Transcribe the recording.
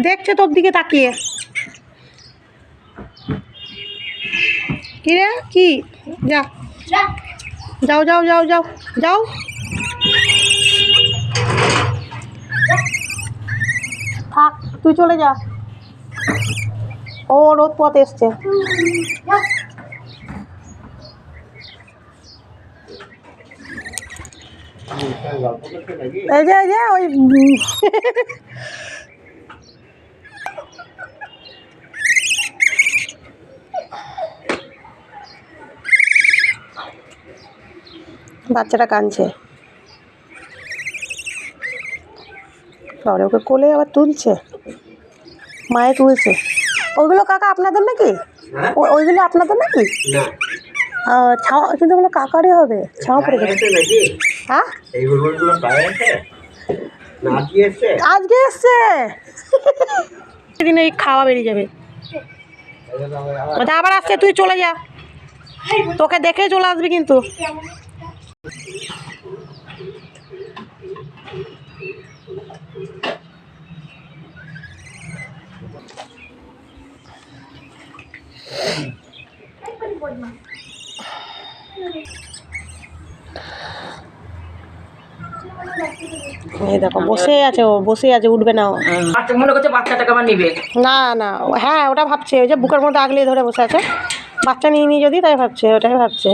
দেখছে তোর দিকে তাকিয়ে। কি রে কি? যা যাও যাও যাও যাও যাও। থাক তুই চলে যা। ও রোদ পোয়াতে এসছে। এই যে ওই বাচ্চাটা কাঁদছে, ওকে কোলে আবার তুলছে, মায়ে তুলছে। ওইগুলো কাকা আপনাদের নাকি? ওইগুলো আপনাদের নাকি? ছাওয়া কিন্তু ওগুলো কাকারই হবে, ছাওয়া পড়ে গেছে। হ্যাঁ আজকে এসছে, সেদিন এই খাওয়া বেরিয়ে যাবে। আবার আসছে, তুই চলে যা, তোকে দেখে চলে আসবি কিন্তু। এই দেখো বসে আছে, ও বসে আছে, উঠবে না। মনে করছে বাচ্চাটাকে আমার নিবে না না, হ্যাঁ ওটা ভাবছে, ওই যে বুকের মধ্যে আগলিয়ে ধরে বসে আছে, বাচ্চা নিয়ে যদি তাই ভাবছে, ওটাই ভাবছে।